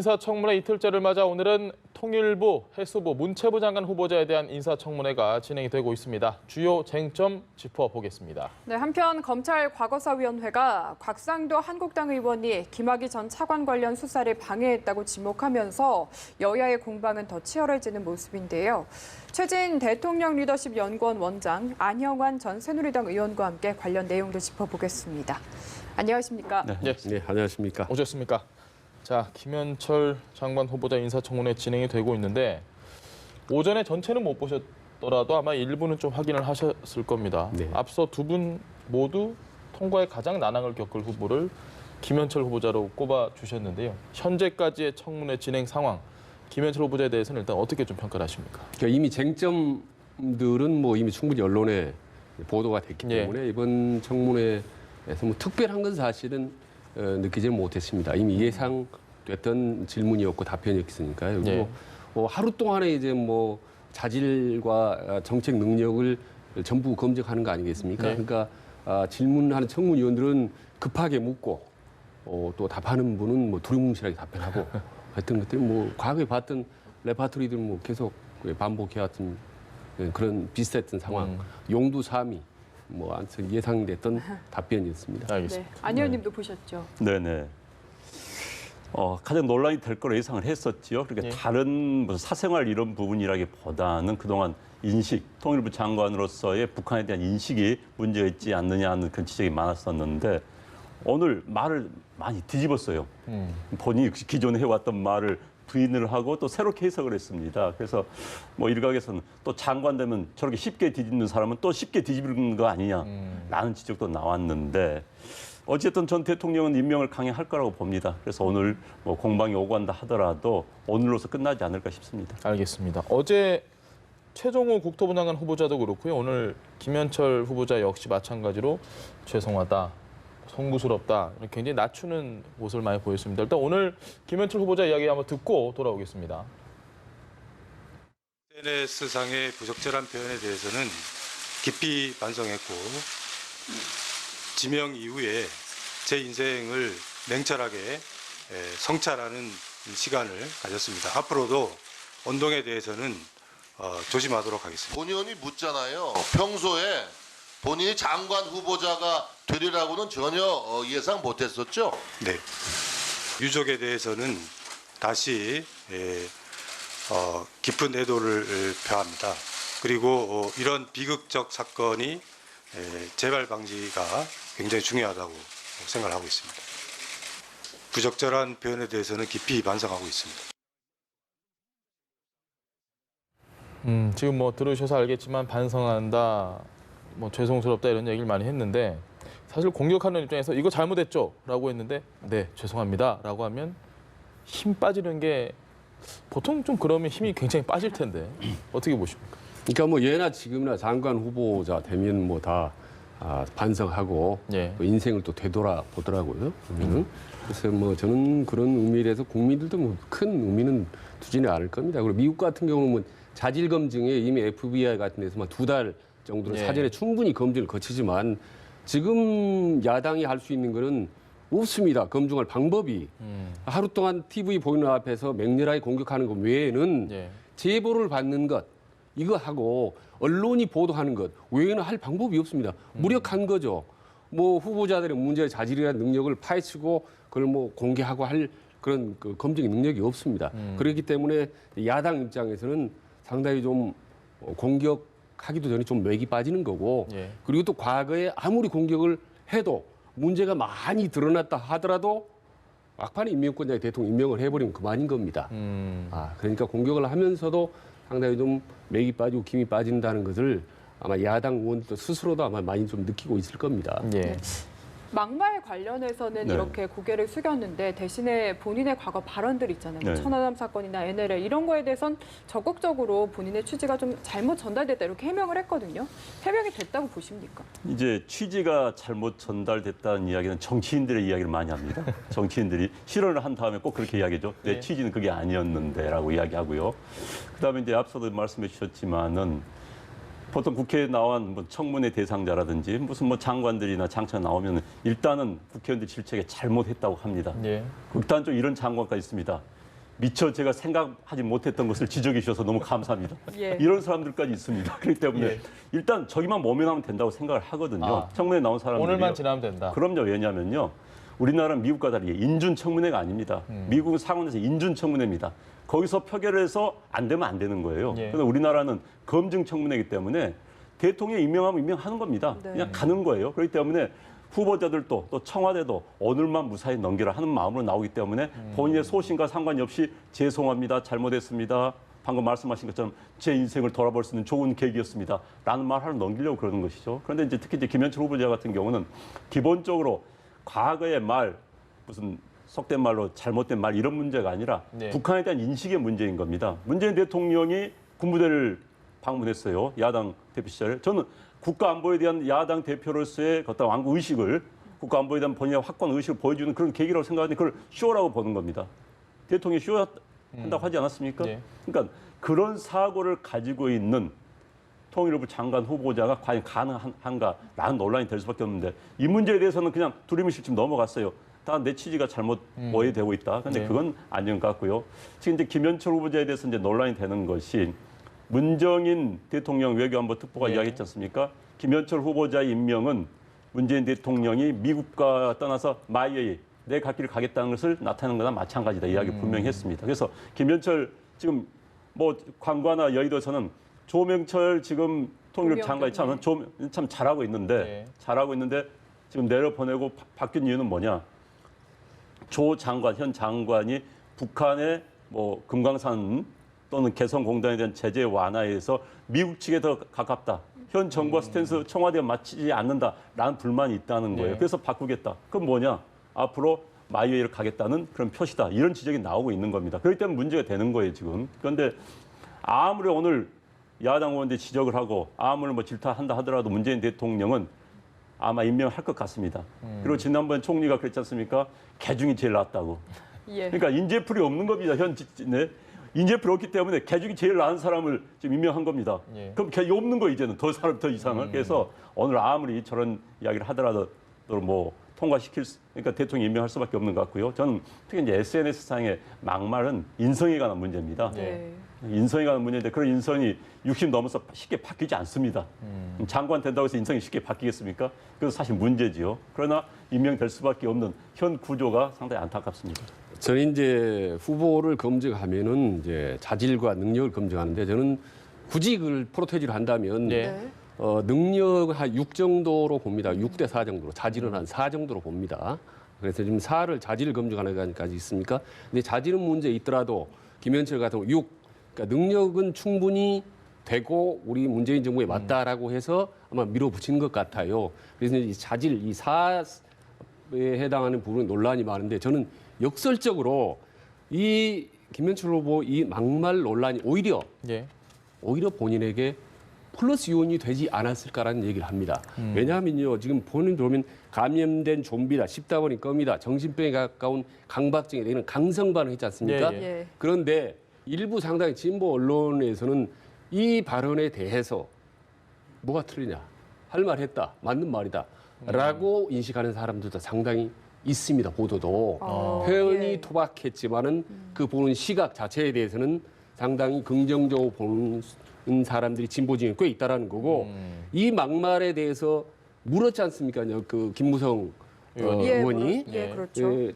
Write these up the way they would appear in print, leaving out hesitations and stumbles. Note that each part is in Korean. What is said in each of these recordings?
인사청문회 이틀째를 맞아 오늘은 통일부, 해수부, 문체부 장관 후보자에 대한 인사청문회가 진행이 되고 있습니다. 주요 쟁점 짚어보겠습니다. 네, 한편 검찰 과거사위원회가 곽상도 한국당 의원이 김학의 전 차관 관련 수사를 방해했다고 지목하면서 여야의 공방은 더 치열해지는 모습인데요. 최진 대통령 리더십 연구원 원장 안형환 전 새누리당 의원과 함께 관련 내용도 짚어보겠습니다. 안녕하십니까? 네, 안녕하십니까? 오셨습니까? 자, 김현철 장관 후보자 인사청문회 진행이 되고 있는데 오전에 전체는 못 보셨더라도 아마 일부는 좀 확인을 하셨을 겁니다. 네. 앞서 두 분 모두 통과에 가장 난항을 겪을 후보를 김현철 후보자로 꼽아주셨는데요. 현재까지의 청문회 진행 상황, 김현철 후보자에 대해서는 일단 어떻게 좀 평가를 하십니까? 그러니까 이미 쟁점들은 뭐 이미 충분히 언론에 보도가 됐기 때문에 이번 청문회에서 뭐 특별한 건 사실은 느끼지 못했습니다. 이미 예상됐던 질문이었고 답변이었으니까요. 그리고 하루 동안에 이제 뭐 자질과 정책 능력을 전부 검증하는 거 아니겠습니까? 네. 그러니까 질문하는 청문위원들은 급하게 묻고 또 답하는 분은 뭐 두리뭉실하게 답변하고 하여튼 것들이 뭐 과거에 봤던 레파토리들 뭐 계속 반복해왔던 그런 비슷했던 상황, 용두사미 뭐 예상됐던 답변이었습니다. 알겠습니다. 네, 안 의원님도 보셨죠? 네네. 가장 논란이 될 거로 예상을 했었지요. 그러니까 다른 무슨 사생활 이런 부분이라기보다는 그동안 인식, 통일부 장관으로서의 북한에 대한 인식이 문제가 있지 않느냐 하는 그런 지적이 많았었는데 오늘 말을 많이 뒤집었어요. 본인이 기존에 해왔던 말을 부인을 하고 또 새롭게 해석을 했습니다. 그래서 뭐 일각에서는 또 장관 되면 저렇게 쉽게 뒤집는 사람은 또 쉽게 뒤집는 거 아니냐라는 지적도 나왔는데 어쨌든 전 대통령은 임명을 강행할 거라고 봅니다. 그래서 오늘 뭐 공방이 오간다 하더라도 오늘로서 끝나지 않을까 싶습니다. 알겠습니다. 어제 최종호 국토부 장관 후보자도 그렇고요. 오늘 김현철 후보자 역시 마찬가지로 죄송하다, 송구스럽다, 굉장히 낮추는 모습을 많이 보였습니다. 일단 오늘 김현철 후보자 이야기 한번 듣고 돌아오겠습니다. SNS상의 부적절한 표현에 대해서는 깊이 반성했고 지명 이후에 제 인생을 냉철하게 성찰하는 시간을 가졌습니다. 앞으로도 언동에 대해서는 조심하도록 하겠습니다. 본의원이 묻잖아요. 평소에 본인이 장관 후보자가 되리라고는 전혀 예상 못했었죠? 네. 유족에 대해서는 다시 깊은 애도를 표합니다. 그리고 이런 비극적 사건이 재발 방지가 굉장히 중요하다고 생각을 하고 있습니다. 부적절한 표현에 대해서는 깊이 반성하고 있습니다. 지금 뭐 들으셔서 알겠지만 반성한다, 뭐 죄송스럽다 이런 얘기를 많이 했는데 사실 공격하는 입장에서 이거 잘못했죠? 라고 했는데 네, 죄송합니다 라고 하면 힘 빠지는 게 보통 좀 그러면 힘이 굉장히 빠질 텐데 어떻게 보십니까? 그러니까 뭐 예나 지금이나 장관 후보자 되면 뭐 다 반성하고 또 인생을 또 되돌아 보더라고요. 그래서 뭐 저는 그런 의미에서 국민들도 뭐 큰 의미는 두지는 않을 겁니다. 그리고 미국 같은 경우는 뭐 자질 검증에 이미 FBI 같은 데서만 2달 정도는 사전에 충분히 검증을 거치지만 지금 야당이 할 수 있는 거는 없습니다. 검증할 방법이. 하루 동안 TV 보이는 앞에서 맹렬하게 공격하는 것 외에는 제보를 받는 것, 이거 하고 언론이 보도하는 것 외에는 할 방법이 없습니다. 무력한 거죠. 뭐 후보자들의 문제의 자질이나 능력을 파헤치고 그걸 뭐 공개하고 할 그런 그 검증의 능력이 없습니다. 그렇기 때문에 야당 입장에서는 상당히 좀 공격하기도 전에 좀 맥이 빠지는 거고 그리고 또 과거에 아무리 공격을 해도 문제가 많이 드러났다 하더라도 막판에 임명권자의 대통령 임명을 해버리면 그만인 겁니다. 그러니까 공격을 하면서도 상당히 좀 맥이 빠지고 김이 빠진다는 것을 아마 야당 의원들 스스로도 아마 많이 좀 느끼고 있을 겁니다. 막말 관련해서는 이렇게 고개를 숙였는데 대신에 본인의 과거 발언들 있잖아요. 천안함 사건이나 NLL 이런 거에 대해선 적극적으로 본인의 취지가 좀 잘못 전달됐다 이렇게 해명을 했거든요. 해명이 됐다고 보십니까? 이제 취지가 잘못 전달됐다는 이야기는 정치인들의 이야기를 많이 합니다. 정치인들이 실언을 한 다음에 꼭 그렇게 이야기하죠. 내 취지는 그게 아니었는데라고 이야기하고요. 그다음에 이제 앞서도 말씀해 주셨지만은 보통 국회에 나온 뭐 청문회 대상자라든지 무슨 뭐 장관들이나 장차가 나오면 일단은 국회의원들 질책에 잘못했다고 합니다. 극단적으로 이런 장관까지 있습니다. 미처 제가 생각하지 못했던 것을 지적해 주셔서 너무 감사합니다. 예. 이런 사람들까지 있습니다. 그렇기 때문에 일단 저기만 모면하면 된다고 생각을 하거든요. 아, 청문회 나온 사람들이 오늘만 지나면 된다. 그럼요. 왜냐하면요. 우리나라는 미국과 다르게 인준 청문회가 아닙니다. 미국은 상원에서 인준 청문회입니다. 거기서 표결해서 안 되면 안 되는 거예요. 예. 그런데 우리나라는 검증 청문회이기 때문에 대통령 임명하면 임명하는 겁니다. 네. 그냥 가는 거예요. 그렇기 때문에 후보자들도 또 청와대도 오늘만 무사히 넘기라 하는 마음으로 나오기 때문에 본인의 소신과 상관이 없이 죄송합니다. 잘못했습니다. 방금 말씀하신 것처럼 제 인생을 돌아볼 수 있는 좋은 계기였습니다. 라는 말 하나 넘기려고 그러는 것이죠. 그런데 이제 특히 이제 김현철 후보자 같은 경우는 기본적으로 과거의 말, 무슨 속된 말로 잘못된 말 이런 문제가 아니라 네. 북한에 대한 인식의 문제인 겁니다. 문재인 대통령이 군부대를 방문했어요. 야당 대표 시절에. 저는 국가안보에 대한 야당 대표로서의 어떤 완구 의식을 국가안보에 대한 본인의 확고한 의식을 보여주는 그런 계기라고 생각하는데 그걸 쇼라고 보는 겁니다. 대통령이 쇼한다고 하지 않았습니까? 네. 그러니까 그런 사고를 가지고 있는 통일부 장관 후보자가 과연 가능한가라는 논란이 될 수밖에 없는데 이 문제에 대해서는 그냥 두리뭉실 넘어갔어요. 다 내 취지가 잘못 오해되고 있다. 그런데 네. 그건 아닌 것 같고요. 지금 이제 김현철 후보자에 대해서 이제 논란이 되는 것이 문정인 대통령 외교안보 특보가 네. 이야기했지 않습니까? 김현철 후보자의 임명은 문재인 대통령이 미국과 떠나서 마이웨이 내 갈 길을 가겠다는 것을 나타내는 거나 마찬가지다 이야기 분명히 했습니다. 그래서 김현철 지금 뭐 관과나 여의도에서는 조명철 지금 통일부 장관이 참 잘하고 있는데 네. 지금 내려보내고 바뀐 이유는 뭐냐? 조 장관, 현 장관이 북한의 뭐 금강산 또는 개성공단에 대한 제재 완화에서 미국 측에 더 가깝다. 현 정부와 스탠스 청와대와 맞추지 않는다라는 불만이 있다는 거예요. 네. 그래서 바꾸겠다. 그럼 뭐냐? 앞으로 마이웨이를 가겠다는 그런 표시다. 이런 지적이 나오고 있는 겁니다. 그렇기 때문에 문제가 되는 거예요, 지금. 그런데 아무리 오늘 야당 의원들이 지적을 하고 아무리 뭐 질타한다 하더라도 문재인 대통령은 아마 임명할 것 같습니다. 그리고 지난번 총리가 그랬지 않습니까? 개중이 제일 낫다고. 예. 그러니까 인재풀이 없는 겁니다. 네. 인재풀이 없기 때문에 개중이 제일 나은 사람을 지금 임명한 겁니다. 예. 그럼 개중이 없는 거 이제는 더 이상을. 그래서 오늘 아무리 저런 이야기를 하더라도 뭐 그러니까 대통령 임명할 수밖에 없는 것 같고요. 저는 특히 이제 SNS상의 막말은 인성에 관한 문제입니다. 네. 인성에 관한 문제인데 그런 인성이 60 넘어서 쉽게 바뀌지 않습니다. 장관 된다고 해서 인성이 쉽게 바뀌겠습니까? 그래서 사실 문제지요. 그러나 임명될 수밖에 없는 현 구조가 상당히 안타깝습니다. 저는 이제 후보를 검증하면은 이제 자질과 능력을 검증하는데 저는 굳이 그걸 프로테이지를 한다면 네. 능력 한 6 정도로 봅니다. 6대 4 정도로. 자질은 한 4 정도로 봅니다. 그래서 지금 4를 자질을 검증하는 까지 있습니까? 근데 자질은 문제 있더라도 김현철 같은 경우 6. 그러니까 능력은 충분히 되고 우리 문재인 정부에 맞다라고 해서 아마 밀어붙인 것 같아요. 그래서 이 자질, 이 4에 해당하는 부분 논란이 많은데 저는 역설적으로 이 김현철 후보 이 막말 논란이 오히려 본인에게 플러스 요인이 되지 않았을까라는 얘기를 합니다. 왜냐하면요, 지금 본인 보면 감염된 좀비다, 씹다 보니 껌이다, 정신병에 가까운 강박증에 대한 강성반응 했지 않습니까? 예. 그런데 일부 상당히 진보 언론에서는 이 발언에 대해서 뭐가 틀리냐, 할 말 했다, 맞는 말이다, 라고 인식하는 사람들도 상당히 있습니다. 보도도. 표현이 예. 토박했지만은 그 보는 시각 자체에 대해서는 상당히 긍정적으로 보는 사람들이 진보진에 꽤 있다라는 거고 이 막말에 대해서 물었지 않습니까? 그 김무성 의원이. 예, 그렇죠.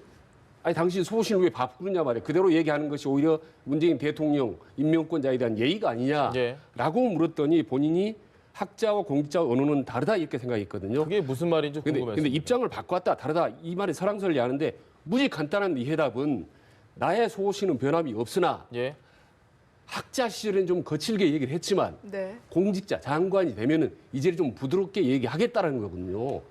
아니 당신 소신을 왜 바꾸느냐 말이에요. 그대로 얘기하는 것이 오히려 문재인 대통령 임명권자에 대한 예의가 아니냐라고 물었더니 본인이 학자와 공직자와 언어는 다르다 이렇게 생각했거든요. 그게 무슨 말인지 궁금했어요. 근데 입장을 바꿨다 다르다 이 말이 설랑설레 하는데 무지 간단한 이 해답은 나의 소신은 변함이 없으나 예. 학자 시절엔 좀 거칠게 얘기를 했지만 네. 공직자 장관이 되면은 이제 좀 부드럽게 얘기하겠다라는 거거든요.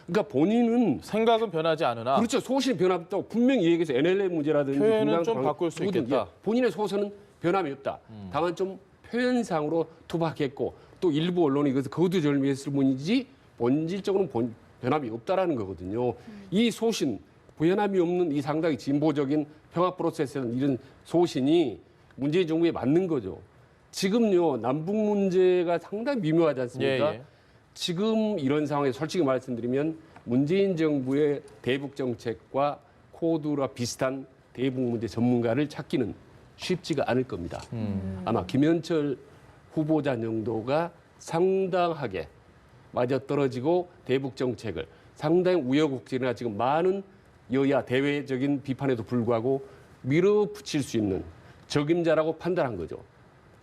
그러니까 본인은 생각은 변하지 않으나 그렇죠. 소신이 변함없다고 분명히 얘기해서 NLL 문제라든지 표현은 분당 좀 바꿀 수 누구든 있겠다. 본인의 소신은 변함이 없다. 다만 좀 표현상으로 투박했고 또 일부 언론이 그래서 거두절미했을 뿐이지 본질적으로는 변함이 없다라는 거거든요. 이 소신, 변함이 없는 이 상당히 진보적인 평화 프로세스는 이런 소신이 문재인 정부에 맞는 거죠. 지금요 남북 문제가 상당히 미묘하지 않습니까? 예. 지금 이런 상황에 솔직히 말씀드리면 문재인 정부의 대북 정책과 코드와 비슷한 대북 문제 전문가를 찾기는 쉽지가 않을 겁니다. 아마 김현철 후보자 정도가 상당하게 맞아떨어지고 대북 정책을 상당히 우여곡절이나 지금 많은 여야 대외적인 비판에도 불구하고 밀어붙일 수 있는 적임자라고 판단한 거죠.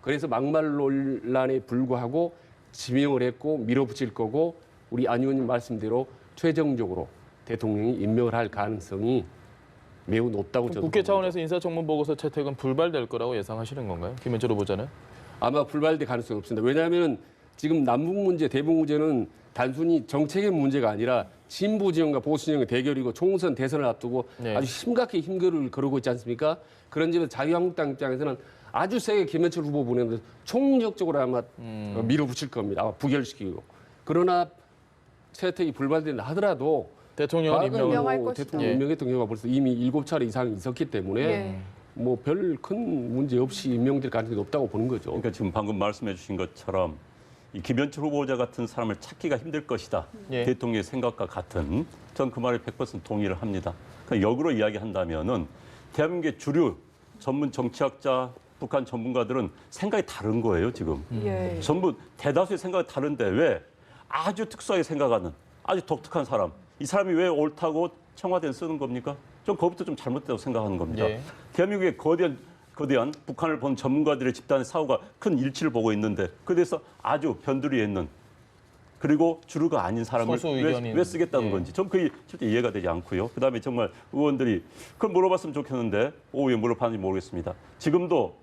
그래서 막말 논란에 불구하고 지명을 했고 밀어붙일 거고 우리 안 의원님 말씀대로 최종적으로 대통령이 임명을 할 가능성이 매우 높다고 저도 국회 봅니다. 차원에서 인사청문보고서 채택은 불발될 거라고 예상하시는 건가요? 김현철 후보자는? 아마 불발될 가능성이 없습니다. 왜냐하면 지금 남북 문제, 대북 문제는 단순히 정책의 문제가 아니라 진보 진영과 보수 진영의 대결이고 총선 대선을 앞두고 네. 아주 심각하게 힘겨루를 거르고 있지 않습니까? 그런 점에서 자유한국당 입장에서는 아주 세게 김현철 후보 보내면서 총력적으로 아마 밀어붙일 겁니다. 아마 부결시키고. 그러나 채택이 불발된다 하더라도 대통령은 임명할 뭐 것이다. 대통령 임명했던 경우가 벌써 이미 7차례 이상 있었기 때문에 예. 뭐 별 큰 문제 없이 임명될 가능성이 높다고 보는 거죠. 그러니까 지금 방금 말씀해 주신 것처럼 이 김현철 후보자 같은 사람을 찾기가 힘들 것이다. 예. 대통령의 생각과 같은 전 그 말에 100% 동의를 합니다. 그러니까 역으로 이야기한다면은 대한민국의 주류 전문 정치학자 북한 전문가들은 생각이 다른 거예요, 지금. 예. 전부 대다수의 생각이 다른데 왜 아주 특수하게 생각하는 아주 독특한 사람. 이 사람이 왜 옳다고 청와대는 쓰는 겁니까? 좀 그것부터 좀 잘못됐다고 생각하는 겁니다. 예. 대한민국의 거대한 북한을 본 전문가들의 집단의 사고가 큰 일치를 보고 있는데 그에 대해서 아주 변두리에 있는 그리고 주류가 아닌 사람을 소수 의견인. 왜 쓰겠다는 예. 건지 전 그게 절대 이해가 되지 않고요. 그다음에 정말 의원들이 그걸 물어봤으면 좋겠는데 오후에 물어봤는지 모르겠습니다. 지금도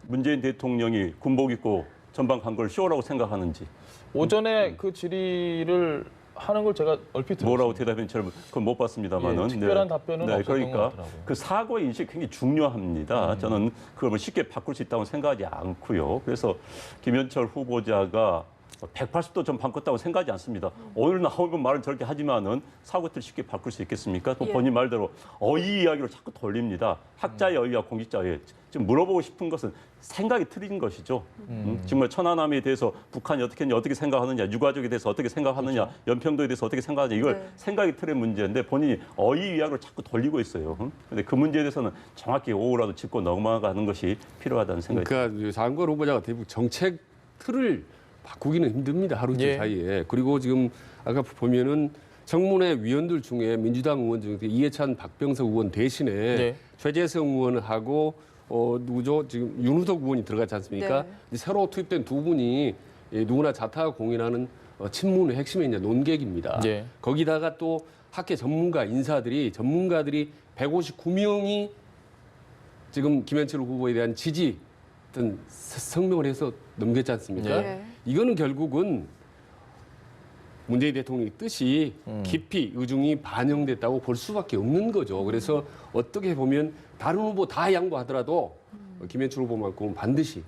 문재인 대통령이 군복 입고 전방 간 걸 쇼라고 생각하는지 오전에 그 질의를 하는 걸 제가 얼핏 들었습니다. 뭐라고 대답했는지 그건 못 봤습니다만은 예, 특별한 답변은 없었던 그러니까 것 같더라고요. 그 사고의 인식이 굉장히 중요합니다. 저는 그걸 뭐 쉽게 바꿀 수 있다고 생각하지 않고요. 그래서 김현철 후보자가 180도 좀 바꿨다고 생각하지 않습니다. 오늘 나오는 말은 저렇게 하지만은 사고를 쉽게 바꿀 수 있겠습니까? 또 예. 본인 말대로 어휘 이야기로 자꾸 돌립니다. 학자의 어휘와 공직자의 어휘. 지금 물어보고 싶은 것은 생각이 틀린 것이죠. 정말 천안함에 대해서 북한이 어떻게 했냐, 어떻게 생각하느냐, 유가족에 대해서 어떻게 생각하느냐, 그렇죠. 연평도에 대해서 어떻게 생각하느냐 이걸 네. 생각이 틀린 문제인데 본인이 어휘 이야기로 자꾸 돌리고 있어요. 그런데 그 문제에 대해서는 정확히 오후라도 짚고 넘어가는 것이 필요하다는 생각이 듭니다. 그러니까 장관 후보자가 대북 정책 틀을 바꾸기는 힘듭니다. 하루 이틀 예. 사이에. 그리고 지금 아까 보면은 청문회 위원들 중에 민주당 의원 중에 이해찬 박병석 의원 대신에 네. 최재성 의원하고 누구죠? 지금 윤우석 의원이 들어갔지 않습니까? 네. 이제 새로 투입된 두 분이 누구나 자타가 공인하는 친문의 핵심이 이제 논객입니다. 예. 거기다가 또 학계 전문가들이 159명이 지금 김현철 후보에 대한 지지 어떤 성명을 해서 넘겼지 않습니까? 네. 이거는 결국은 문재인 대통령의 뜻이 깊이 의중이 반영됐다고 볼 수밖에 없는 거죠. 그래서 어떻게 보면 다른 후보 다 양보하더라도 김현철 후보만큼은 반드시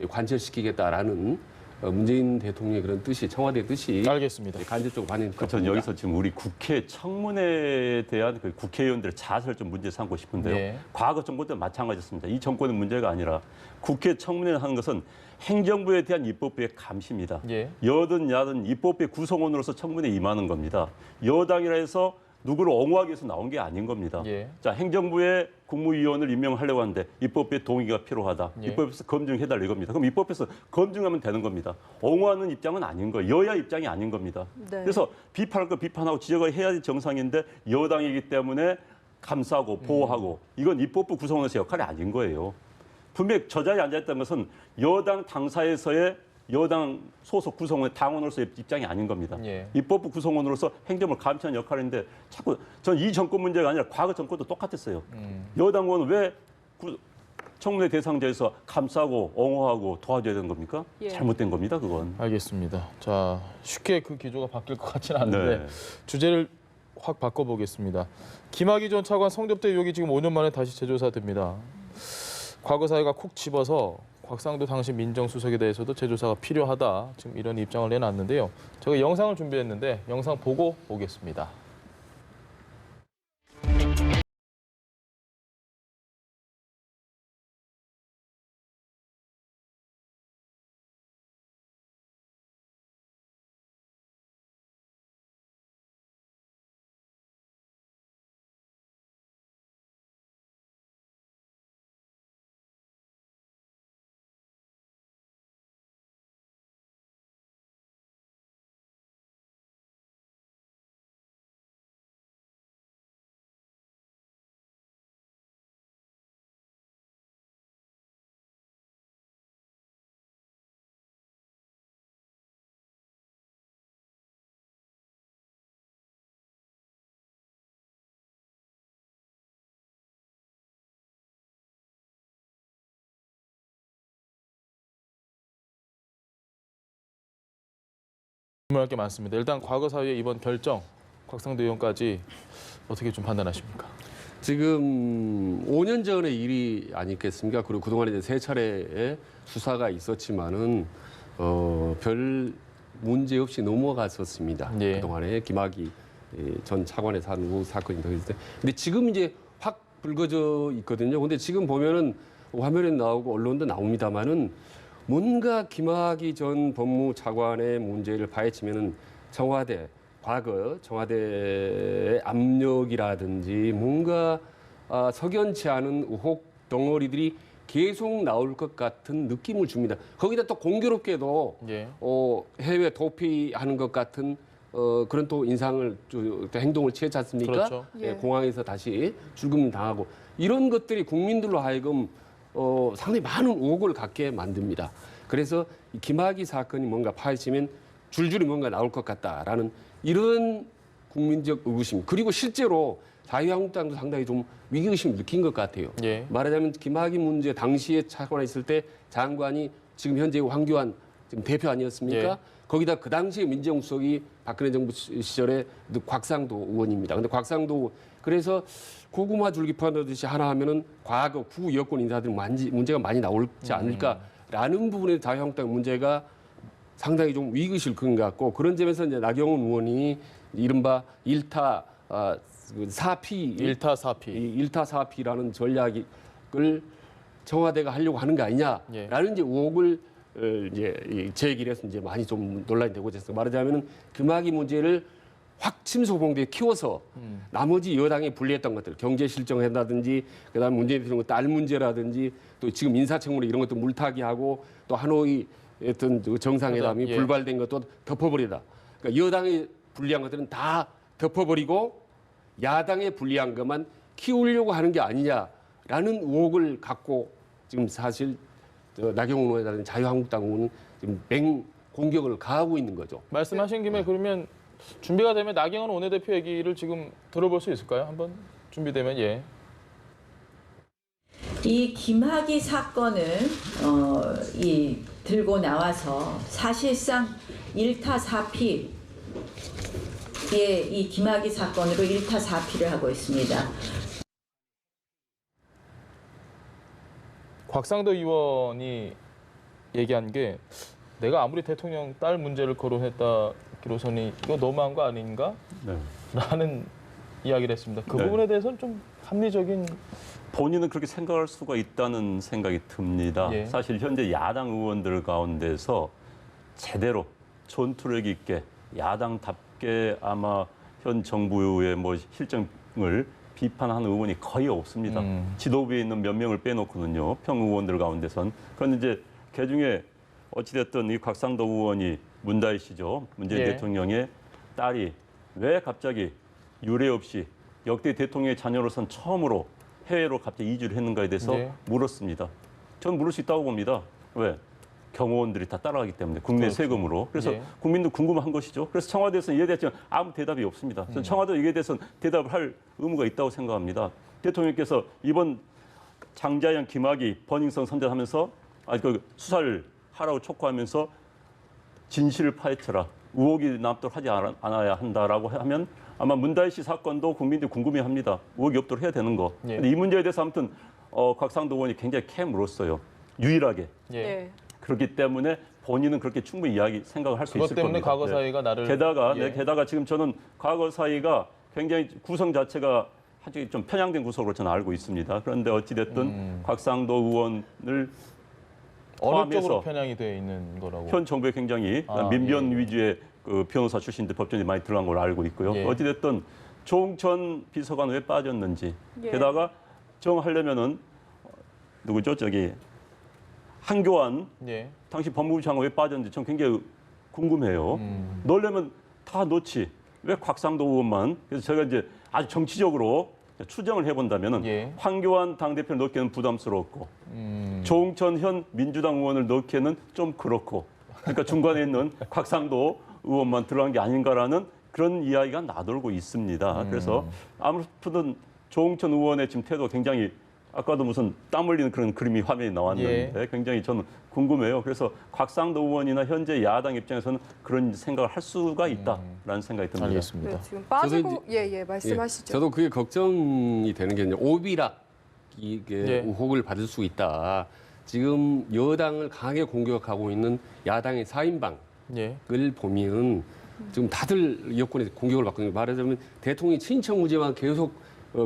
관철시키겠다라는 문재인 대통령의 그런 뜻이 청와대 뜻이 알겠습니다. 간접적으로 반영됐다. 저는 여기서 지금 우리 국회 청문회에 대한 그 국회의원들의 자세를 좀 문제 삼고 싶은데요. 예. 과거 정권 때는 마찬가지였습니다. 이 정권의 문제가 아니라 국회 청문회를 하는 것은 행정부에 대한 입법부의 감시입니다. 예. 여든 야든 입법부의 구성원으로서 청문회에 임하는 겁니다. 여당이라 해서 누구를 옹호하기 위해서 나온 게 아닌 겁니다. 예. 자, 행정부의 국무위원을 임명하려고 하는데 입법부의 동의가 필요하다. 예. 입법에서 검증해달라 이겁니다. 그럼 입법에서 검증하면 되는 겁니다. 옹호하는 입장은 아닌 거예요. 여야 입장이 아닌 겁니다. 네. 그래서 비판할 거 비판하고 지적을 해야 정상인데 여당이기 때문에 감싸고 보호하고 이건 입법부 구성원에서 역할이 아닌 거예요. 분명히 저 자리에 앉아있다는 것은 여당 당사에서의 여당 소속 구성원의 당원으로서의 입장이 아닌 겁니다. 예. 입법부 구성원으로서 행정을 감시하는 역할인데 자꾸 전 이 정권 문제가 아니라 과거 정권도 똑같았어요. 여당 의원은 왜 청문회 대상자에서 감싸고 옹호하고 도와줘야 되는 겁니까? 예. 잘못된 겁니다, 그건. 알겠습니다. 자, 쉽게 그 기조가 바뀔 것 같지는 않은데 네. 주제를 확 바꿔보겠습니다. 김학의 전 차관 성접대 의혹이 지금 5년 만에 다시 재조사됩니다. 과거 사회가 콕 집어서 곽상도 당시 민정수석에 대해서도 재조사가 필요하다. 지금 이런 입장을 내놨는데요. 제가 영상을 준비했는데 영상 보고 오겠습니다. 질문할 게 많습니다. 일단 과거 사위의 이번 결정, 곽상도 의원까지 어떻게 좀 판단하십니까? 지금 5년 전의 일이 아니겠습니까? 그리고 그동안에 이제 세 차례의 수사가 있었지만은 별 문제 없이 넘어갔었습니다. 예. 그동안에 김학의 전 차관의 사건이 더 있을 때. 근데 지금 이제 확 불거져 있거든요. 근데 지금 보면은 화면에 나오고 언론도 나옵니다만은 뭔가 김학의 전 법무차관의 문제를 파헤치면은 청와대 과거 청와대의 압력이라든지 뭔가 석연치 않은 의혹 덩어리들이 계속 나올 것 같은 느낌을 줍니다. 거기다 또 공교롭게도 예. 해외 도피하는 것 같은 그런 또 인상을 또 행동을 취했지 않습니까? 그렇죠. 예. 공항에서 다시 출금 당하고 이런 것들이 국민들로 하여금 상당히 많은 의혹을 갖게 만듭니다. 그래서 이 김학의 사건이 뭔가 파헤치면 줄줄이 뭔가 나올 것 같다라는 이런 국민적 의구심 그리고 실제로 자유한국당도 상당히 좀 위기의식을 느낀 것 같아요. 예. 말하자면 김학의 문제 당시에 차관에 있을 때 장관이 지금 현재 황교안 지금 대표 아니었습니까? 예. 거기다 그 당시에 민정수석이 박근혜 정부 시절에 곽상도 의원입니다. 근데 곽상도 그래서 고구마 줄기 퍼내듯이 하나 하면은 과거 구 여권 인사들 문제가 많이 나올지 않을까라는 부분에 자유한국당 문제가 상당히 좀 위기의식을 끈 것 같고 그런 점에서 이제 나경원 의원이 이른바 일타 사피 일타 사피라는 전략을 청와대가 하려고 하는 거 아니냐라는 이제 의혹을 이제 제기를 해서 이제 많이 좀 논란이 되고 있어서 말하자면은 김학의 문제를 확 침소봉대에 키워서 나머지 여당이 불리했던 것들 경제 실정한다든지 그다음 문재인 대통령 딸 문제라든지 또 지금 인사청문회 이런 것도 물타기 하고 또 하노이 어떤 정상회담이 예. 불발된 것도 덮어버리다. 그러니까 여당이 불리한 것들은 다 덮어버리고 야당의 불리한 것만 키우려고 하는 게 아니냐라는 의혹을 갖고 지금 사실 나경원 의원이라든지 자유한국당 의원은 지금 맹 공격을 가하고 있는 거죠. 말씀하신 김에 그러면 준비가 되면 나경원 원내대표 얘기를 지금 들어볼 수 있을까요? 한번 준비되면 예. 이 김학의 사건을 들고 나와서 사실상 일타사피 이 김학의 사건으로 일타사피를 하고 있습니다. 곽상도 의원이 얘기한 게 내가 아무리 대통령 딸 문제를 거론했다기로서는 이거 너무한 거 아닌가? 네. 라는 이야기를 했습니다. 그 네. 부분에 대해서는 좀 합리적인 본인은 그렇게 생각할 수가 있다는 생각이 듭니다. 예. 사실 현재 야당 의원들 가운데서 제대로 전투력 있게 야당답게 아마 현 정부의 뭐 실정을 비판하는 의원이 거의 없습니다. 지도부에 있는 몇 명을 빼놓고는요. 평 의원들 가운데선. 그런데 이제 그중에 어찌됐든 이 곽상도 의원이 문다희 씨죠. 문재인 예. 대통령의 딸이 왜 갑자기 유례 없이 역대 대통령의 자녀로선 처음으로 해외로 갑자기 이주를 했는가에 대해서 네. 물었습니다. 저는 물을 수 있다고 봅니다. 왜? 경호원들이 다 따라가기 때문에 국내 그렇죠. 세금으로. 그래서 예. 국민도 궁금한 것이죠. 그래서 청와대에서는 이에 대해서 아무 대답이 없습니다. 저는 청와대 이에 대해서는 대답을 할 의무가 있다고 생각합니다. 대통령께서 이번 장자연 김학의 버닝썬 선전하면서 그 수사를 하라고 촉구하면서 진실을 파헤쳐라. 의혹이 남도록 하지 않아야 한다라고 하면 아마 문다희 씨 사건도 국민들이 궁금해합니다. 의혹이 없도록 해야 되는 거. 예. 근데 이 문제에 대해서 아무튼 곽상도 의원이 굉장히 캐 물었어요. 유일하게. 예. 네. 그렇기 때문에 본인은 그렇게 충분히 생각을 할 수 그것 있을 때문에 겁니다. 과거 사위가 나를 게다가 지금 저는 과거 사위가 굉장히 구성 자체가 아주 좀 편향된 구석으로 저는 알고 있습니다. 그런데 어찌됐든 곽상도 의원을 어느 쪽으로 포함해서 편향이 되어 있는 거라고. 현 정부에 굉장히 아, 민변 예. 위주의 그 변호사 출신들 법전이 많이 들어간 걸로 알고 있고요. 예. 어찌됐든 조홍천 비서관 왜 빠졌는지 예. 게다가 정하려면은 누구죠? 저기 한교안 예. 당시 법무부 장관 왜 빠졌는지 전 굉장히 궁금해요. 넣으려면 다 넣지. 왜 곽상도 의원만? 그래서 제가 이제 아주 정치적으로 추정을 해본다면은 예. 황교안 당대표를 넣기에는 부담스럽고 조홍천 현 민주당 의원을 넣기에는 좀 그렇고 그러니까 중간에 있는 곽상도 의원만 들어간 게 아닌가라는 그런 이야기가 나돌고 있습니다. 그래서 아무튼 조홍천 의원의 지금 태도가 굉장히 아까도 무슨 땀 흘리는 그런 그림이 화면이 나왔는데 굉장히 저는 궁금해요. 그래서 곽상도 의원이나 현재 야당 입장에서는 그런 생각을 할 수가 있다라는 생각이 듭니다. 알겠습니다. 네, 지금 빠지고 말씀하시죠. 저도 그게 걱정이 되는 게 이제 오비락 이게 의혹을 받을 수 있다. 지금 여당을 강하게 공격하고 있는 야당의 4인방을 보면 지금 다들 여권에 공격을 받고 있는, 말하자면 대통령이 친척 문제만 계속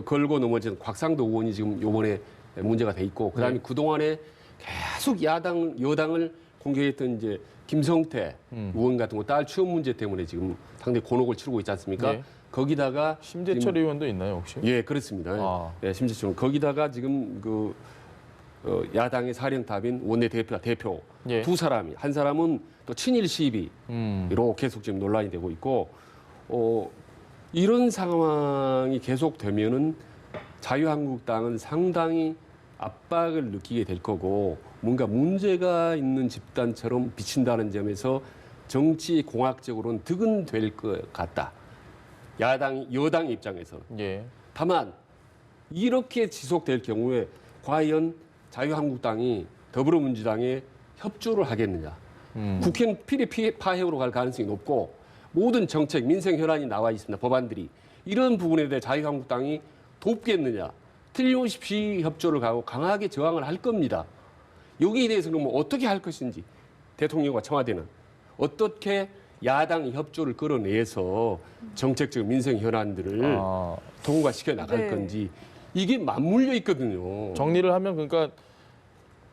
걸고 넘어진 곽상도 의원이 지금 이번에 문제가 돼 있고, 그다음에 그동안에 계속 여당을 공격했던 이제 김성태 의원 같은 거 딸 취업 문제 때문에 지금 상당히 곤혹을 치르고 있지 않습니까? 거기다가 심재철 의원도 있나요, 혹시? 예, 그렇습니다. 예, 심재철. 거기다가 지금 야당의 사령탑인 원내대표 두 사람이, 한 사람은 또 친일 시비로 계속 지금 논란이 되고 있고, 이런 상황이 계속되면은 자유한국당은 상당히 압박을 느끼게 될 거고, 뭔가 문제가 있는 집단처럼 비친다는 점에서 정치 공학적으로는 득은 될 것 같다. 여당 입장에서. 다만 이렇게 지속될 경우에 과연 자유한국당이 더불어민주당에 협조를 하겠느냐. 국회는 파해로 갈 가능성이 높고, 모든 정책, 민생 현안이 나와 있습니다. 법안들이. 이런 부분에 대해 자유한국당이 돕겠느냐. 틀림없이 협조를 가고 강하게 저항을 할 겁니다. 여기에 대해서는 뭐 어떻게 할 것인지, 대통령과 청와대는 어떻게 야당의 협조를 끌어내서 정책적 민생 현안들을 통과시켜 나갈 건지, 이게 맞물려 있거든요. 정리를 하면 그러니까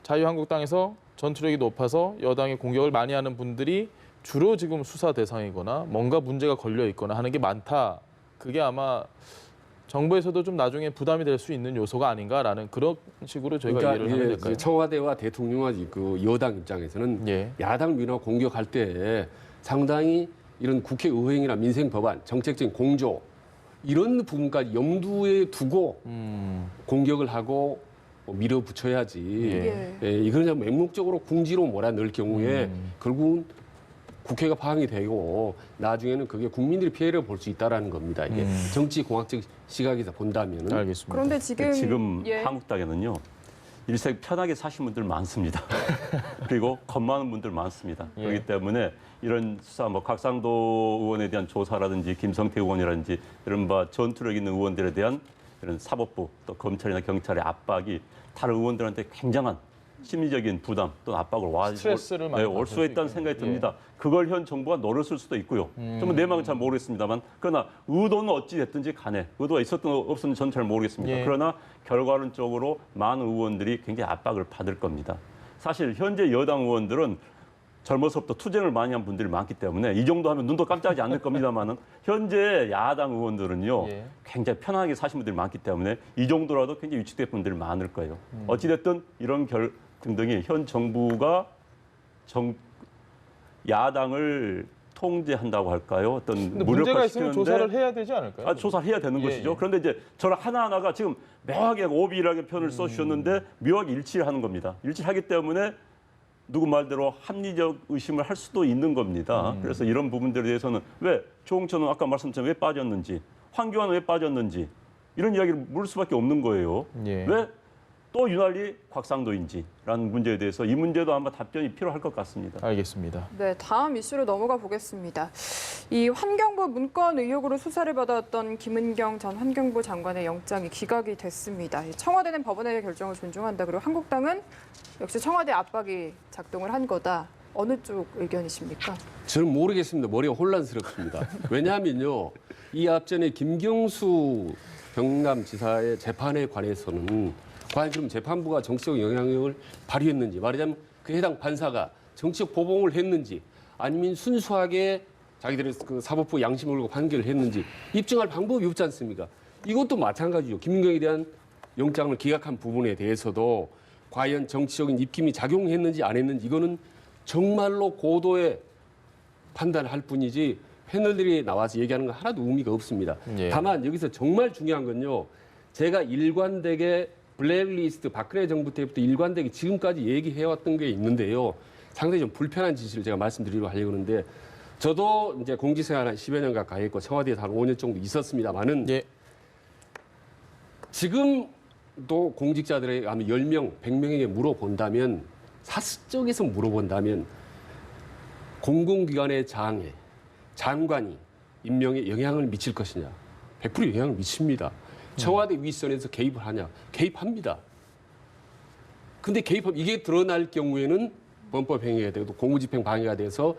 자유한국당에서 전투력이 높아서 여당의 공격을 많이 하는 분들이 주로 지금 수사 대상이거나 뭔가 문제가 걸려 있거나 하는 게 많다. 그게 아마 정부에서도 좀 나중에 부담이 될 수 있는 요소가 아닌가라는 그런 식으로 저희가 이해를 하면 될까요? 청와대와 대통령과 여당 입장에서는 야당 민화 공격할 때 상당히 이런 국회 의회행위나 민생 법안, 정책적인 공조 이런 부분까지 염두에 두고 공격을 하고 밀어붙여야지. 이걸 맹목적으로 궁지로 몰아넣을 경우에 결국은 국회가 파행이 되고 나중에는 그게 국민들이 피해를 볼 수 있다는 겁니다. 이게 정치 공학적 시각에서 본다면은. 알겠습니다. 그런데 지금 한국당에는요, 일생 편하게 사신 분들 많습니다. 그리고 겁 많은 분들 많습니다. 그렇기 때문에 이런 수사, 곽상도 의원에 대한 조사라든지 김성태 의원이라든지 이런 전투력 있는 의원들에 대한 이런 사법부 또 검찰이나 경찰의 압박이 다른 의원들한테 굉장한 심리적인 부담 또는 압박을 스트레스를 많이 올 수 있다는 생각이 듭니다. 그걸 현 정부가 노렸을 수도 있고요. 좀 내막은 잘 모르겠습니다만, 그러나 의도는 어찌 됐든지 간에 의도가 있었든 없었든 저는 잘 모르겠습니다. 그러나 결과론적으로 많은 의원들이 굉장히 압박을 받을 겁니다. 사실 현재 여당 의원들은 젊어서부터 투쟁을 많이 한 분들이 많기 때문에 이 정도 하면 눈도 깜짝하지 않을 겁니다만은 현재 야당 의원들은요 굉장히 편하게 사신 분들이 많기 때문에 이 정도라도 굉장히 위축된 분들이 많을 거예요. 어찌됐든 이런 등등이 현 정부가 야당을 통제한다고 할까요? 어떤 문제가 있으면 무력화시키는데 조사를 해야 되지 않을까요? 조사를 해야 되는 것이죠. 그런데 이제 저런 하나하나가 지금 묘하게 오비락의 표현을 써주셨는데 묘하게 일치를 하는 겁니다. 일치하기 때문에 누구 말대로 합리적 의심을 할 수도 있는 겁니다. 그래서 이런 부분들에 대해서는 왜 조홍천은 아까 말씀드린 왜 빠졌는지, 황교안은 왜 빠졌는지 이런 이야기를 물을 수밖에 없는 거예요. 왜 또 유난히 곽상도인지라는 문제에 대해서 이 문제도 아마 답변이 필요할 것 같습니다. 알겠습니다. 네, 다음 이슈로 넘어가 보겠습니다. 이 환경부 문건 의혹으로 수사를 받아왔던 김은경 전 환경부 장관의 영장이 기각이 됐습니다. 청와대는 법원의 결정을 존중한다. 그리고 한국당은 역시 청와대 압박이 작동을 한 거다. 어느 쪽 의견이십니까? 저는 모르겠습니다. 머리가 혼란스럽습니다. 왜냐하면요, 이 앞전에 김경수 경남지사의 재판에 관해서는 과연 그럼 재판부가 정치적 영향력을 발휘했는지, 말하자면 그 해당 판사가 정치적 보복을 했는지, 아니면 순수하게 자기들의 그 사법부 양심을 걸고 판결을 했는지 입증할 방법이 없지 않습니까? 이것도 마찬가지죠. 김은경에 대한 영장을 기각한 부분에 대해서도 과연 정치적인 입김이 작용했는지 안 했는지 이거는 정말로 고도의 판단을 할 뿐이지 패널들이 나와서 얘기하는 건 하나도 의미가 없습니다. 다만 여기서 정말 중요한 건요, 제가 일관되게 블랙리스트 박근혜 정부 때부터 일관되게 지금까지 얘기해왔던 게 있는데요. 상당히 좀 불편한 진실을 제가 말씀드리려고 하려고 하는데, 저도 이제 공직생활 한 10여 년 가까이 했고 청와대에서 한 5년 정도 있었습니다만은 지금 또 공직자들에게 아마 10명, 100명에게 물어본다면 사적에서 물어본다면 공공기관의 장관이 임명에 영향을 미칠 것이냐? 100% 영향을 미칩니다. 청와대 윗선에서 개입을 하냐? 개입합니다. 근데 이게 드러날 경우에는 범법행위가 되고 공무집행 방해가 돼서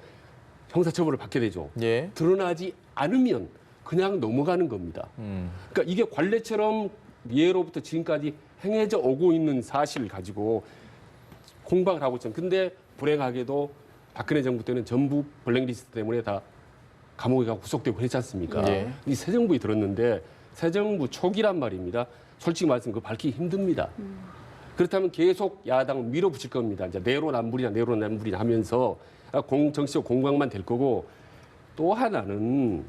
형사처벌을 받게 되죠. 예. 드러나지 않으면 그냥 넘어가는 겁니다. 그러니까 이게 관례처럼 예로부터 지금까지 행해져 오고 있는 사실을 가지고 공방을 하고 있잖아요. 근데 불행하게도 박근혜 정부 때는 전부 블랙리스트 때문에 다 감옥에 가고 구속되고 그랬지 않습니까? 예. 이 새 정부에 들었는데 새 정부 초기란 말입니다. 솔직히 말씀 그거 밝히기 힘듭니다. 그렇다면 계속 야당을 밀어붙일 겁니다. 이제 내로남불이냐 하면서 정치적 공방만 될 거고 또 하나는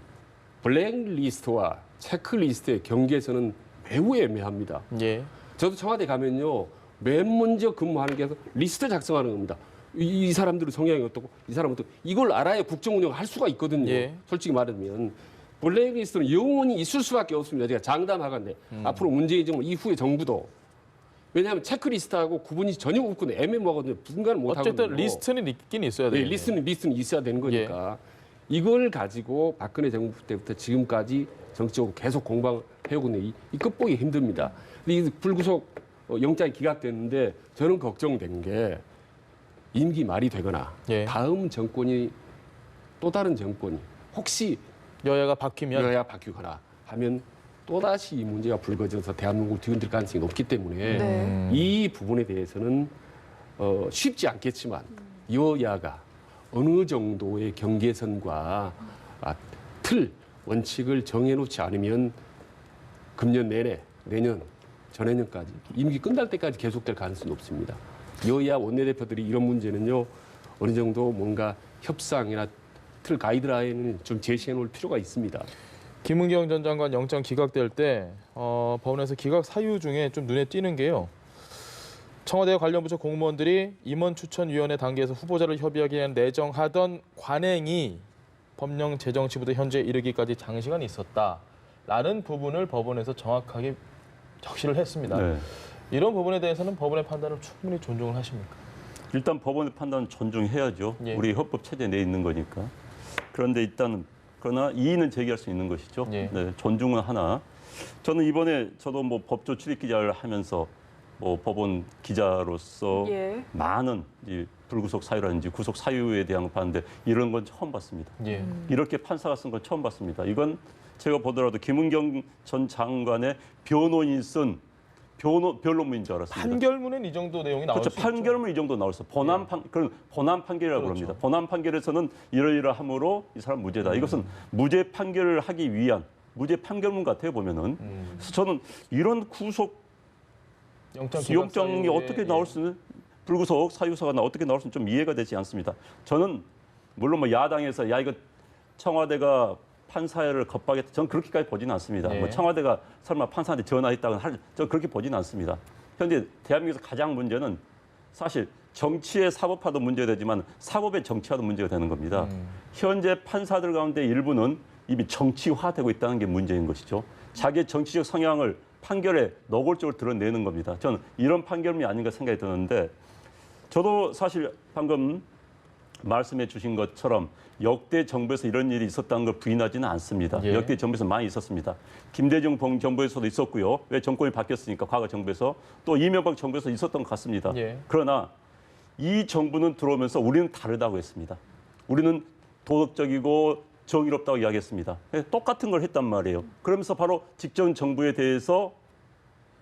블랙리스트와 체크리스트의 경계선은 매우 애매합니다. 예. 저도 청와대 가면요. 맨 먼저 근무하는 게 리스트 작성하는 겁니다. 이 사람들의 성향이 어떻고 이 사람은 어떻고 이걸 알아야 국정 운영을 할 수가 있거든요. 예. 솔직히 말하면 블랙리스트는 영원히 있을 수밖에 없습니다. 제가 장담하건데 앞으로 문재인 정부 이후의 정부도 왜냐하면 체크리스트하고 구분이 전혀 없고 애매모호하거든요. 분간을 못 하거든요. 어쨌든 리스트는 있긴 있어야 돼요. 네, 리스트는 있어야 되는 거니까 이걸 가지고 박근혜 정부 때부터 지금까지 정치적으로 계속 공방해오고 있는 이 끝보기 힘듭니다. 근데 이 불구속 영장이 기각됐는데 저는 걱정된 게 임기 말이 되거나 예. 다음 정권이 또 다른 정권이 혹시 여야가 바뀌면 여야 바뀌거나 하면 또다시 이 문제가 불거져서 대한민국을 뒤흔들 가능성이 높기 때문에 네. 이 부분에 대해서는 쉽지 않겠지만 여야가 어느 정도의 경계선과 틀, 원칙을 정해놓지 않으면 금년 내내, 내년, 전해년까지 임기 끝날 때까지 계속될 가능성이 높습니다. 여야 원내대표들이 이런 문제는요 어느 정도 뭔가 협상이나 틀 가이드라인을 좀 제시해 놓을 필요가 있습니다. 김은경 전 장관 영장 기각될 때 법원에서 기각 사유 중에 좀 눈에 띄는 게요. 청와대와 관련 부처 공무원들이 임원 추천위원회 단계에서 후보자를 협의하기 위한 내정하던 관행이 법령 제정치부터 현재 이르기까지 장시간이 있었다라는 부분을 법원에서 정확하게 적시를 했습니다. 네. 이런 부분에 대해서는 법원의 판단을 충분히 존중을 하십니까? 일단 법원의 판단은 존중해야죠. 예. 우리 헌법 체제에 내 있는 거니까. 그런데 일단 그러나 이의는 제기할 수 있는 것이죠. 예. 네, 존중은 하나. 저는 이번에 저도 뭐 법조 출입 기자를 하면서 뭐 법원 기자로서 예. 많은 이 불구속 사유라든지 구속 사유에 대한 거 봤는데 이런 건 처음 봤습니다. 예. 이렇게 판사가 쓴 건 처음 봤습니다. 이건 제가 보더라도 김은경 전 장관의 변호인이 쓴 변론문인 줄 알았습니다. 판결문엔 이 정도 내용이 나올 그렇죠. 수 있죠. 판결문 이 정도 나올 수 있어요. 그런 본안 판결이라고 그렇죠. 합니다. 본안 판결에서는 이러이러함으로 이 사람 무죄다. 이것은 무죄 판결을 하기 위한 무죄 판결문 같아요 보면은. 그래서 저는 이런 구속 영장이 어떻게 나올 수 있는 불구속 사유서가 어떻게 나올 수 있는 좀 이해가 되지 않습니다. 저는 물론 뭐 야당에서 야 이거 청와대가 판사를 겁박했다. 저는 그렇게까지 보지는 않습니다. 네. 뭐 청와대가 설마 판사한테 전화했다고는 저는 그렇게 보지는 않습니다. 현재 대한민국에서 가장 문제는 사실 정치의 사법화도 문제가 되지만 사법의 정치화도 문제가 되는 겁니다. 현재 판사들 가운데 일부는 이미 정치화되고 있다는 게 문제인 것이죠. 자기의 정치적 성향을 판결에 노골적으로 드러내는 겁니다. 저는 이런 판결문이 아닌가 생각이 드는데 저도 사실 방금 말씀해 주신 것처럼 역대 정부에서 이런 일이 있었다는 걸 부인하지는 않습니다. 예. 역대 정부에서 많이 있었습니다. 김대중 정부에서도 있었고요. 왜 정권이 바뀌었으니까 과거 정부에서 또 이명박 정부에서 있었던 것 같습니다. 예. 그러나 이 정부는 들어오면서 우리는 다르다고 했습니다. 우리는 도덕적이고 정의롭다고 이야기했습니다. 똑같은 걸 했단 말이에요. 그러면서 바로 직전 정부에 대해서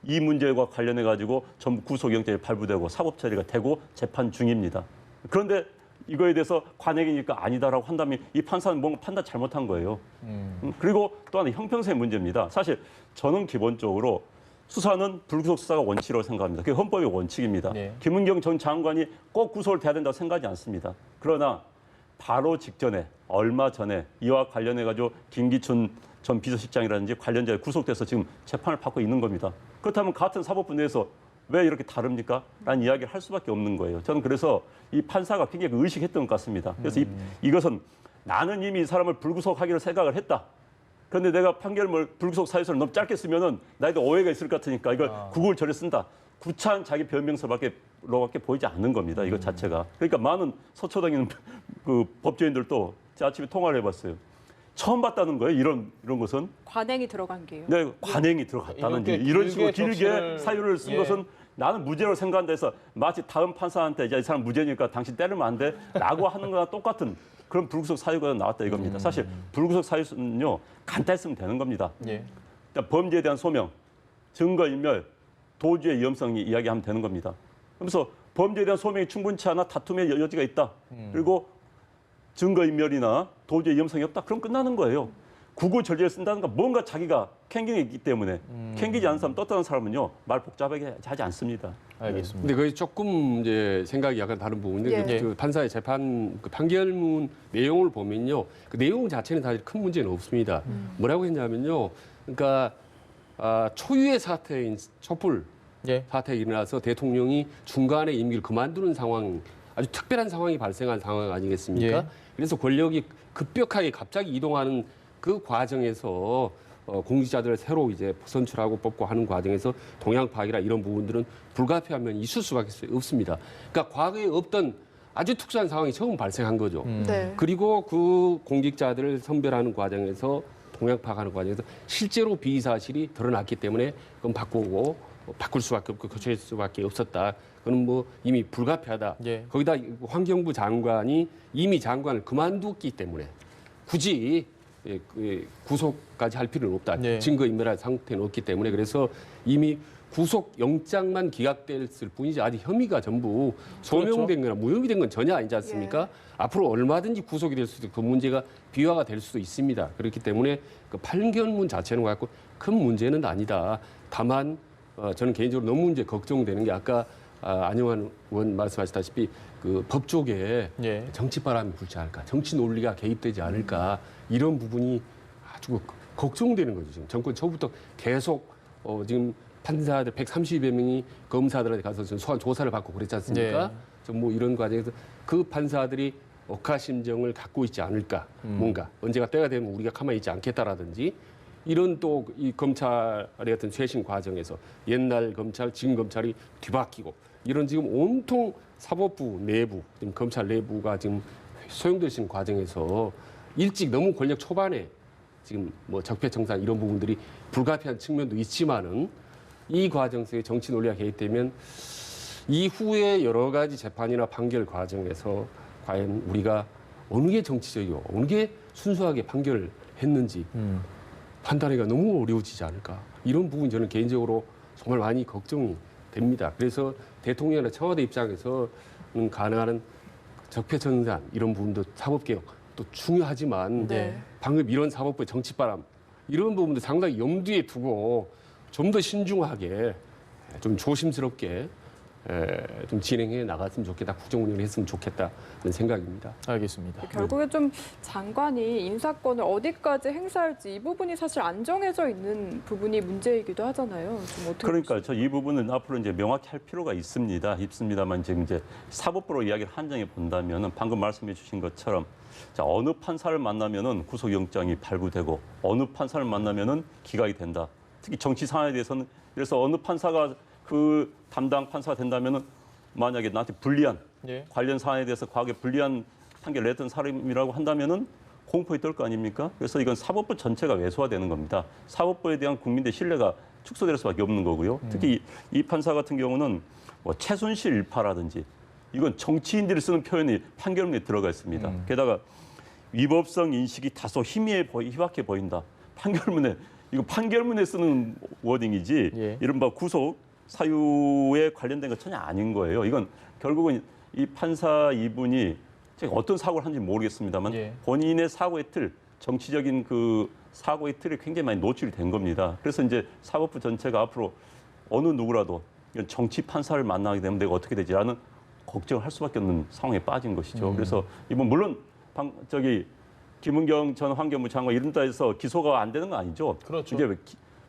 이 문제와 관련해 가지고 전부 구속영장이 발부되고 사법 처리가 되고 재판 중입니다. 그런데 이거에 대해서 관행이니까 아니다라고 한다면 이 판사는 뭔가 판단 잘못한 거예요. 그리고 또 하나 형평성의 문제입니다. 사실 저는 기본적으로 수사는 불구속 수사가 원칙이라고 생각합니다. 그게 헌법의 원칙입니다. 네. 김은경 전 장관이 꼭 구속을 돼야 된다고 생각하지 않습니다. 그러나 바로 직전에 얼마 전에 이와 관련해 가지고 김기춘 전 비서실장이라든지 관련자에 구속돼서 지금 재판을 받고 있는 겁니다. 그렇다면 같은 사법부 내에서 왜 이렇게 다릅니까? 라는 이야기를 할 수밖에 없는 거예요. 저는 그래서 이 판사가 굉장히 의식했던 것 같습니다. 그래서 이것은 나는 이미 이 사람을 불구속하기로 생각을 했다. 그런데 내가 판결문을 불구속 사유서를 너무 짧게 쓰면은 나에도 오해가 있을 것 같으니까 이걸 국을 절에 쓴다. 구차한 자기 변명서밖에 보이지 않는 겁니다. 이거 자체가. 그러니까 많은 서초동에 있는 그 법조인들도 제가 아침에 통화를 해봤어요. 처음 봤다는 거예요. 이런 것은. 관행이 들어간 게요. 네, 관행이 들어갔다는지 이런 식으로 길게 사유를 쓴 것은 나는 무죄로 생각한다 해서 마치 다음 판사한테 이 사람 무죄니까 당신 때리면 안 돼 라고 하는 거나 똑같은 그런 불구속 사유가 나왔다 이겁니다. 사실 불구속 사유는요 간단했으면 되는 겁니다. 일단 범죄에 대한 소명, 증거인멸, 도주의 위험성이 이야기하면 되는 겁니다. 그래서 범죄에 대한 소명이 충분치 않아 다툼의 여지가 있다. 그리고 증거인멸이나 도주의 위험성이 없다. 그럼 끝나는 거예요. 국어 절제를 쓴다는 건 뭔가 자기가 캥기게 있기 때문에 캥기지 않는 사람, 떴다는 사람은요 말 복잡하게 하지 않습니다. 알겠습니다. 근데 거기 조금 이제 생각이 약간 다른 부분인데 예. 그 판사의 재판 그 판결문 내용을 보면요, 그 내용 자체는 사실 큰 문제는 없습니다. 뭐라고 했냐면요, 그러니까 초유의 사태인 촛불 사태가 일어나서 대통령이 중간에 임기를 그만두는 상황, 아주 특별한 상황이 발생한 상황 아니겠습니까? 예. 그래서 권력이 급격하게 갑자기 이동하는 그 과정에서 공직자들을 새로 이제 선출하고 뽑고 하는 과정에서 동향 파악이나 이런 부분들은 불가피하면 있을 수밖에 없습니다. 그러니까 과거에 없던 아주 특수한 상황이 처음 발생한 거죠. 네. 그리고 그 공직자들을 선별하는 과정에서 동향 파악하는 과정에서 실제로 비위 사실이 드러났기 때문에 그건 바꿀 수밖에 없고 교체할 수밖에 없었다. 그건 뭐 이미 불가피하다. 예. 거기다 환경부 장관이 이미 장관을 그만두었기 때문에 굳이 구속까지 할 필요는 없다. 네. 증거인멸할 상태는 없기 때문에 그래서 이미 구속 영장만 기각됐을 뿐이지 아직 혐의가 전부 소명된 거나 무혐의 된 건 전혀 아니지 않습니까? 앞으로 얼마든지 구속이 될 수도 있고 그 문제가 비화가 될 수도 있습니다. 그렇기 때문에 그 판결문 자체는 갖고 큰 문제는 아니다. 다만 저는 개인적으로 너무 이제 걱정되는 게 아까 안영환 의원 말씀하셨다시피 그 법 쪽에 정치 바람이 불지 않을까, 정치 논리가 개입되지 않을까 이런 부분이 아주 걱정되는 거죠. 지금 정권 초부터 계속 지금 판사들 130여 명이 검사들한테 가서 지금 소환 조사를 받고 그랬지 않습니까? 좀 뭐 이런 과정에서 그 판사들이 억하심정을 갖고 있지 않을까, 뭔가 언제가 때가 되면 우리가 가만히 있지 않겠다라든지 이런 또 이 검찰의 어떤 쇄신 과정에서 옛날 검찰, 지금 검찰이 뒤바뀌고 이런 지금 온통 사법부 내부, 지금 검찰 내부가 지금 소용돌이신 과정에서 일찍 너무 권력 초반에 지금 뭐 적폐청산 이런 부분들이 불가피한 측면도 있지만은 이 과정 속에 정치 논리가 개입되면 이후에 여러 가지 재판이나 판결 과정에서 과연 우리가 어느 게 정치적이고 어느 게 순수하게 판결을 했는지 판단하기가 너무 어려워지지 않을까. 이런 부분 저는 개인적으로 정말 많이 걱정이 됩니다. 그래서 대통령이나 청와대 입장에서는 가능한 적폐청산 이런 부분도 사법개혁도 중요하지만 방금 이런 사법부의 정치바람 이런 부분도 상당히 염두에 두고 좀 더 신중하게 좀 조심스럽게 좀 진행해 나갔으면 좋겠다. 국정운영을 했으면 좋겠다는 생각입니다. 알겠습니다. 결국에 좀 장관이 인사권을 어디까지 행사할지 이 부분이 사실 안 정해져 있는 부분이 문제이기도 하잖아요. 좀 어떻게 그러니까 저 이 부분은 앞으로 이제 명확히 할 필요가 있습니다만 지금 이제 사법부로 이야기를 한정해 본다면은 방금 말씀해 주신 것처럼 자, 어느 판사를 만나면은 구속영장이 발부되고 어느 판사를 만나면은 기각이 된다. 특히 정치 상황에 대해서는 그래서 어느 판사가 그 담당 판사가 된다면은 만약에 나한테 불리한 관련 사안에 대해서 과거에 불리한 판결을 냈던 사람이라고 한다면은 공포에 떨 거 아닙니까? 그래서 이건 사법부 전체가 왜소화되는 겁니다. 사법부에 대한 국민들의 신뢰가 축소될 수밖에 없는 거고요. 특히 이 판사 같은 경우는 뭐 최순실 일파라든지 이건 정치인들이 쓰는 표현이 판결문에 들어가 있습니다. 게다가 위법성 인식이 다소 희박해 보인다. 판결문에 쓰는 워딩이지 이른바 구속 사유에 관련된 것 전혀 아닌 거예요. 이건 결국은 이 판사 이분이 제가 어떤 사고를 한지 모르겠습니다만 본인의 사고의 틀, 정치적인 그 사고의 틀이 굉장히 많이 노출이 된 겁니다. 그래서 이제 사법부 전체가 앞으로 어느 누구라도 이런 정치 판사를 만나게 되면 내가 어떻게 되지라는 걱정을 할 수밖에 없는 상황에 빠진 것이죠. 그래서 이번 물론 김은경 전 환경부 장관 이런 데서 기소가 안 되는 거 아니죠? 그렇죠. 이게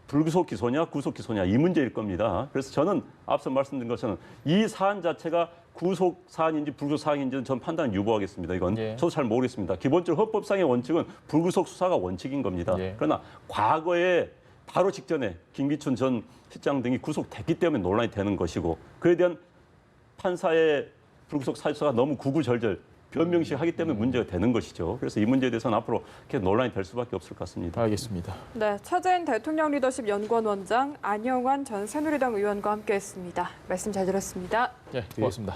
불구속 기소냐 구속 기소냐 이 문제일 겁니다. 그래서 저는 앞서 말씀드린 것처럼 이 사안 자체가 구속 사안인지 불구속 사안인지는 전 판단을 유보하겠습니다. 이건 예. 저도 잘 모르겠습니다. 기본적으로 헌법상의 원칙은 불구속 수사가 원칙인 겁니다. 예. 그러나 과거에 바로 직전에 김기춘 전 실장 등이 구속됐기 때문에 논란이 되는 것이고 그에 대한 판사의 불구속 사유서가 너무 구구절절 변명식 하기 때문에 문제가 되는 것이죠. 그래서 이 문제에 대해서는 앞으로 계속 논란이 될 수밖에 없을 것 같습니다. 알겠습니다. 네, 차재인 대통령 리더십 연구원 원장 안영환 전 새누리당 의원과 함께했습니다. 말씀 잘 들었습니다. 예, 고맙습니다.